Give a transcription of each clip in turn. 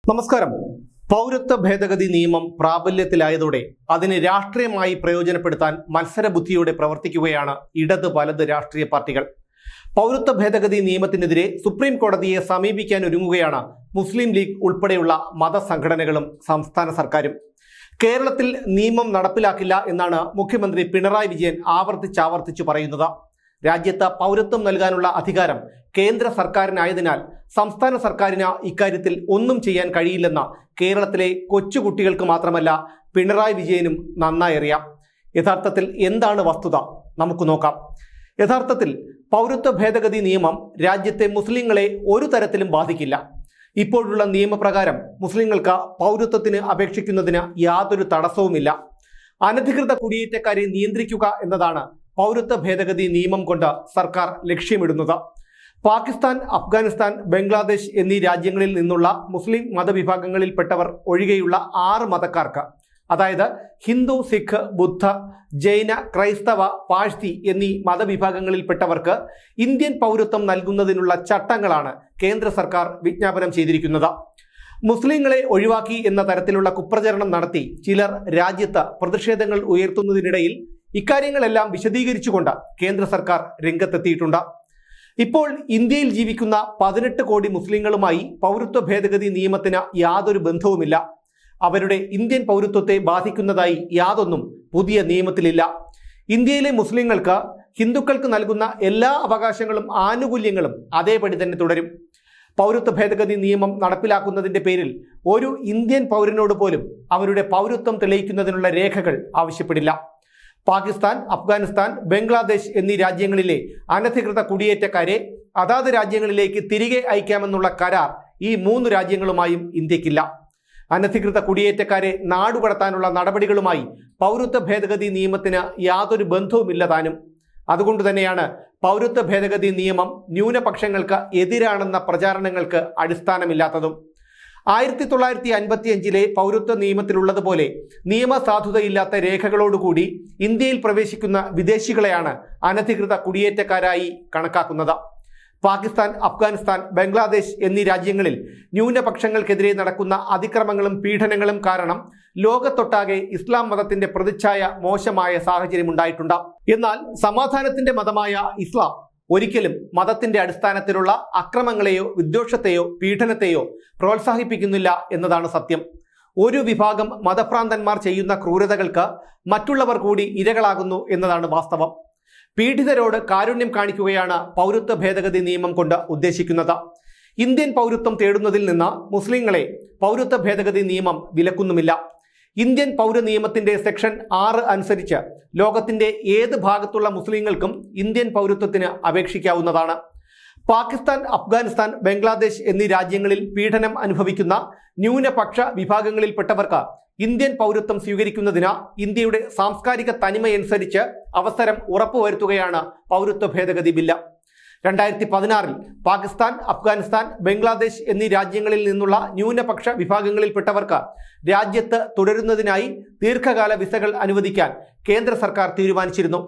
നമസ്കാരം. പൗരത്വ ഭേദഗതി നിയമം പ്രാബല്യത്തിലായതോടെ അതിനെ രാഷ്ട്രീയമായി പ്രയോജനപ്പെടുത്താൻ മത്സരബുദ്ധിയോടെ പ്രവർത്തിക്കുകയാണ് ഇടത് വലത് രാഷ്ട്രീയ പാർട്ടികൾ. പൗരത്വ ഭേദഗതി നിയമത്തിനെതിരെ സുപ്രീം കോടതിയെ സമീപിക്കാൻ ഒരുങ്ങുകയാണ് മുസ്ലിം ലീഗ് ഉൾപ്പെടെയുള്ള മതസംഘടനകളും സംസ്ഥാന സർക്കാരും. കേരളത്തിൽ നിയമം നടപ്പിലാക്കില്ല എന്നാണ് മുഖ്യമന്ത്രി പിണറായി വിജയൻ ആവർത്തിച്ചു പറയുന്നത്. രാജ്യത്ത് പൗരത്വം നൽകാനുള്ള അധികാരം കേന്ദ്ര സർക്കാരിനായതിനാൽ സംസ്ഥാന സർക്കാരിന് ഇക്കാര്യത്തിൽ ഒന്നും ചെയ്യാൻ കഴിയില്ലെന്ന് കേരളത്തിലെ കൊച്ചുകുട്ടികൾക്ക് മാത്രമല്ല പിണറായി വിജയനും നന്നായി അറിയാം. യഥാർത്ഥത്തിൽ എന്താണ് വസ്തുത നമുക്ക് നോക്കാം. യഥാർത്ഥത്തിൽ പൗരത്വ ഭേദഗതി നിയമം രാജ്യത്തെ മുസ്ലിങ്ങളെ ഒരു തരത്തിലും ബാധിക്കില്ല. ഇപ്പോഴുള്ള നിയമപ്രകാരം മുസ്ലിങ്ങൾക്ക് പൗരത്വത്തിന് അപേക്ഷിക്കുന്നതിന് യാതൊരു തടസ്സവുമില്ല. അനധികൃത കുടിയേറ്റക്കാരെ നിയന്ത്രിക്കുക എന്നതാണ് പൗരത്വ ഭേദഗതി നിയമം കൊണ്ട് സർക്കാർ ലക്ഷ്യമിടുന്നത്. പാകിസ്ഥാൻ, അഫ്ഗാനിസ്ഥാൻ, ബംഗ്ലാദേശ് എന്നീ രാജ്യങ്ങളിൽ നിന്നുള്ള മുസ്ലിം മതവിഭാഗങ്ങളിൽപ്പെട്ടവർ ഒഴികെയുള്ള 6 മതക്കാർക്ക്, അതായത് ഹിന്ദു, സിഖ്, ബുദ്ധ, ജൈന, ക്രൈസ്തവ, പാഴ്സി എന്നീ മതവിഭാഗങ്ങളിൽപ്പെട്ടവർക്ക് ഇന്ത്യൻ പൗരത്വം നൽകുന്നതിനുള്ള ചട്ടങ്ങളാണ് കേന്ദ്ര സർക്കാർ വിജ്ഞാപനം ചെയ്തിരിക്കുന്നത്. മുസ്ലിങ്ങളെ ഒഴിവാക്കി എന്ന തരത്തിലുള്ള കുപ്രചരണം നടത്തി ചിലർ രാജ്യത്ത് പ്രതിഷേധങ്ങൾ ഉയർത്തുന്നതിനിടയിൽ ഇക്കാര്യങ്ങളെല്ലാം വിശദീകരിച്ചുകൊണ്ട് കേന്ദ്ര സർക്കാർ രംഗത്തെത്തിയിട്ടുണ്ട്. ഇപ്പോൾ ഇന്ത്യയിൽ ജീവിക്കുന്ന 18 കോടി മുസ്ലിങ്ങളുമായി പൗരത്വ ഭേദഗതി നിയമത്തിന് യാതൊരു ബന്ധവുമില്ല. അവരുടെ ഇന്ത്യൻ പൗരത്വത്തെ ബാധിക്കുന്നതായി യാതൊന്നും പുതിയ നിയമത്തിലില്ല. ഇന്ത്യയിലെ മുസ്ലിങ്ങൾക്ക് ഹിന്ദുക്കൾക്ക് നൽകുന്ന എല്ലാ അവകാശങ്ങളും ആനുകൂല്യങ്ങളും അതേപടി തന്നെ തുടരും. പൗരത്വ ഭേദഗതി നിയമം നടപ്പിലാക്കുന്നതിന്റെ പേരിൽ ഒരു ഇന്ത്യൻ പൗരനോട് പോലും അവരുടെ പൗരത്വം തെളിയിക്കുന്നതിനുള്ള രേഖകൾ ആവശ്യപ്പെടില്ല. പാകിസ്ഥാൻ, അഫ്ഗാനിസ്ഥാൻ, ബംഗ്ലാദേശ് എന്നീ രാജ്യങ്ങളിലെ അനധികൃത കുടിയേറ്റക്കാരെ അതാത് രാജ്യങ്ങളിലേക്ക് തിരികെ അയക്കാമെന്നുള്ള കരാർ ഈ 3 രാജ്യങ്ങളുമായും ഇന്ത്യക്കില്ല. അനധികൃത കുടിയേറ്റക്കാരെ നാടുകടത്താനുള്ള നടപടികളുമായി പൗരത്വ ഭേദഗതി നിയമത്തിന് യാതൊരു ബന്ധവുമില്ല താനും. അതുകൊണ്ട് തന്നെയാണ് പൗരത്വ ഭേദഗതി നിയമം ന്യൂനപക്ഷങ്ങൾക്ക് എതിരാണെന്ന പ്രചാരണങ്ങൾക്ക് അടിസ്ഥാനമില്ലാത്തതും. 1955 പൗരത്വ നിയമത്തിലുള്ളതുപോലെ നിയമസാധുതയില്ലാത്ത രേഖകളോടുകൂടി ഇന്ത്യയിൽ പ്രവേശിക്കുന്ന വിദേശികളെയാണ് അനധികൃത കുടിയേറ്റക്കാരായി കണക്കാക്കുന്നത്. പാകിസ്ഥാൻ, അഫ്ഗാനിസ്ഥാൻ, ബംഗ്ലാദേശ് എന്നീ രാജ്യങ്ങളിൽ ന്യൂനപക്ഷങ്ങൾക്കെതിരെ നടക്കുന്ന അതിക്രമങ്ങളും പീഡനങ്ങളും കാരണം ലോകത്തൊട്ടാകെ ഇസ്ലാം മതത്തിന്റെ പ്രതിച്ഛായ മോശമായ സാഹചര്യം ഉണ്ടായിട്ടുണ്ട്. എന്നാൽ സമാധാനത്തിന്റെ മതമായ ഇസ്ലാം ഒരിക്കലും മതത്തിന്റെ അടിസ്ഥാനത്തിലുള്ള അക്രമങ്ങളെയോ വിദ്വേഷത്തെയോ പീഡനത്തെയോ പ്രോത്സാഹിപ്പിക്കുന്നില്ല എന്നതാണ് സത്യം. ഒരു വിഭാഗം മതഭ്രാന്തന്മാർ ചെയ്യുന്ന ക്രൂരതകൾക്ക് മറ്റുള്ളവർ കൂടി ഇരകളാകുന്നു എന്നതാണ് വാസ്തവം. പീഡിതരോട് കാരുണ്യം കാണിക്കുകയാണ് പൗരത്വ ഭേദഗതി നിയമം കൊണ്ട് ഉദ്ദേശിക്കുന്നത്. ഇന്ത്യൻ പൗരത്വം തേടുന്നതിൽ നിന്ന് മുസ്ലിങ്ങളെ പൗരത്വ ഭേദഗതി നിയമം വിലക്കുന്നുമില്ല. ഇന്ത്യൻ പൗര നിയമത്തിന്റെ സെക്ഷൻ 6 അനുസരിച്ച് ലോകത്തിന്റെ ഏത് ഭാഗത്തുള്ള മുസ്ലിങ്ങൾക്കും ഇന്ത്യൻ പൗരത്വത്തിന് അപേക്ഷിക്കാവുന്നതാണ്. പാകിസ്ഥാൻ, അഫ്ഗാനിസ്ഥാൻ, ബംഗ്ലാദേശ് എന്നീ രാജ്യങ്ങളിൽ പീഡനം അനുഭവിക്കുന്ന ന്യൂനപക്ഷ വിഭാഗങ്ങളിൽപ്പെട്ടവർക്ക് ഇന്ത്യൻ പൗരത്വം സ്വീകരിക്കുന്നതിന് ഇന്ത്യയുടെ സാംസ്കാരിക തനിമയനുസരിച്ച് അവസരം ഉറപ്പുവരുത്തുകയാണ് പൗരത്വ ഭേദഗതി ബില്ല്. 2016 പാകിസ്ഥാൻ, അഫ്ഗാനിസ്ഥാൻ, ബംഗ്ലാദേശ് എന്നീ രാജ്യങ്ങളിൽ നിന്നുള്ള ന്യൂനപക്ഷ വിഭാഗങ്ങളിൽപ്പെട്ടവർക്ക് രാജ്യത്ത് തുടരുന്നതിനായി ദീർഘകാല വിസകൾ അനുവദിക്കാൻ കേന്ദ്ര സർക്കാർ തീരുമാനിച്ചിരുന്നു.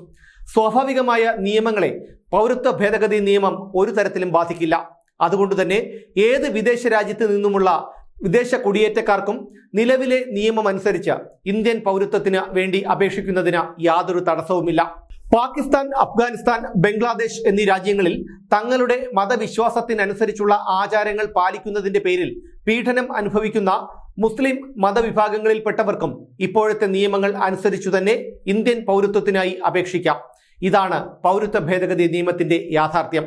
സ്വാഭാവികമായ നിയമങ്ങളെ പൗരത്വ ഭേദഗതി നിയമം ഒരു തരത്തിലും ബാധിക്കില്ല. അതുകൊണ്ട് തന്നെ ഏത് വിദേശ രാജ്യത്ത് നിന്നുമുള്ള വിദേശ കുടിയേറ്റക്കാർക്കും നിലവിലെ നിയമം അനുസരിച്ച് ഇന്ത്യൻ പൗരത്വത്തിന് വേണ്ടി അപേക്ഷിക്കുന്നതിന് യാതൊരു തടസ്സവുമില്ല. പാകിസ്ഥാൻ, അഫ്ഗാനിസ്ഥാൻ, ബംഗ്ലാദേശ് എന്നീ രാജ്യങ്ങളിൽ തങ്ങളുടെ മതവിശ്വാസത്തിനനുസരിച്ചുള്ള ആചാരങ്ങൾ പാലിക്കുന്നതിന്റെ പേരിൽ പീഡനം അനുഭവിക്കുന്ന മുസ്ലിം മതവിഭാഗങ്ങളിൽപ്പെട്ടവർക്കും ഇപ്പോഴത്തെ നിയമങ്ങൾ അനുസരിച്ചു തന്നെ ഇന്ത്യൻ പൗരത്വത്തിനായി അപേക്ഷിക്കാം. ഇതാണ് പൗരത്വ ഭേദഗതി നിയമത്തിന്റെ യാഥാർത്ഥ്യം.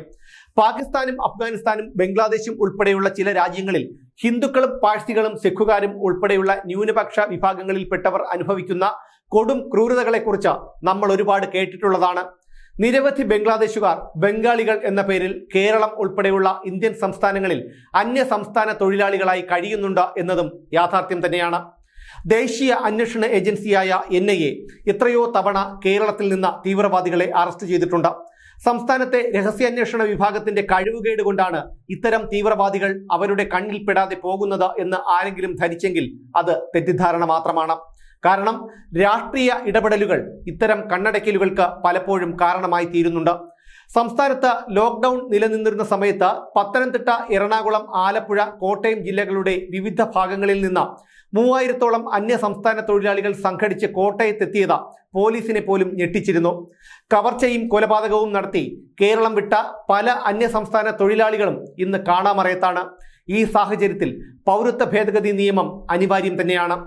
പാകിസ്ഥാനും അഫ്ഗാനിസ്ഥാനും ബംഗ്ലാദേശും ഉൾപ്പെടെയുള്ള ചില രാജ്യങ്ങളിൽ ഹിന്ദുക്കളും പാഴ്സികളും സിഖുകാരും ഉൾപ്പെടെയുള്ള ന്യൂനപക്ഷ വിഭാഗങ്ങളിൽപ്പെട്ടവർ അനുഭവിക്കുന്ന കൊടും ക്രൂരതകളെക്കുറിച്ച് നമ്മൾ ഒരുപാട് കേട്ടിട്ടുള്ളതാണ്. നിരവധി ബംഗ്ലാദേശുകാർ ബംഗാളികൾ എന്ന പേരിൽ കേരളം ഉൾപ്പെടെയുള്ള ഇന്ത്യൻ സംസ്ഥാനങ്ങളിൽ അന്യ സംസ്ഥാന തൊഴിലാളികളായി കഴിയുന്നുണ്ട് എന്നതും യാഥാർത്ഥ്യം തന്നെയാണ്. ദേശീയ അന്വേഷണ ഏജൻസിയായ NIA എത്രയോ തവണ കേരളത്തിൽ നിന്ന് തീവ്രവാദികളെ അറസ്റ്റ് ചെയ്തിട്ടുണ്ട്. സംസ്ഥാനത്തെ രഹസ്യാന്വേഷണ വിഭാഗത്തിന്റെ കഴിവുകേട് കൊണ്ടാണ് ഇത്തരം തീവ്രവാദികൾ അവരുടെ കണ്ണിൽപ്പെടാതെ പോകുന്നത് എന്ന് ആരെങ്കിലും ധരിച്ചെങ്കിൽ അത് തെറ്റിദ്ധാരണ മാത്രമാണ്. കാരണം രാഷ്ട്രീയ ഇടപെടലുകൾ ഇത്തരം കണ്ണടയ്ക്കലുകൾക്ക് പലപ്പോഴും കാരണമായി തീരുന്നുണ്ട്. സംസ്ഥാനത്ത് ലോക്ക്ഡൌൺ നിലനിന്നിരുന്ന സമയത്ത് പത്തനംതിട്ട, എറണാകുളം, ആലപ്പുഴ, കോട്ടയം ജില്ലകളുടെ വിവിധ ഭാഗങ്ങളിൽ നിന്ന് 3000-ഓളം അന്യ സംസ്ഥാന തൊഴിലാളികൾ സംഘടിച്ച് കോട്ടയത്തെത്തിയത് പോലീസിനെ പോലും ഞെട്ടിച്ചിരുന്നു. കവർച്ചയും കൊലപാതകവും നടത്തി കേരളം വിട്ട പല അന്യ സംസ്ഥാന തൊഴിലാളികളും ഇന്ന് കാണാമറയത്താണ്. ഈ സാഹചര്യത്തിൽ പൗരത്വ ഭേദഗതി നിയമം അനിവാര്യം തന്നെയാണ്.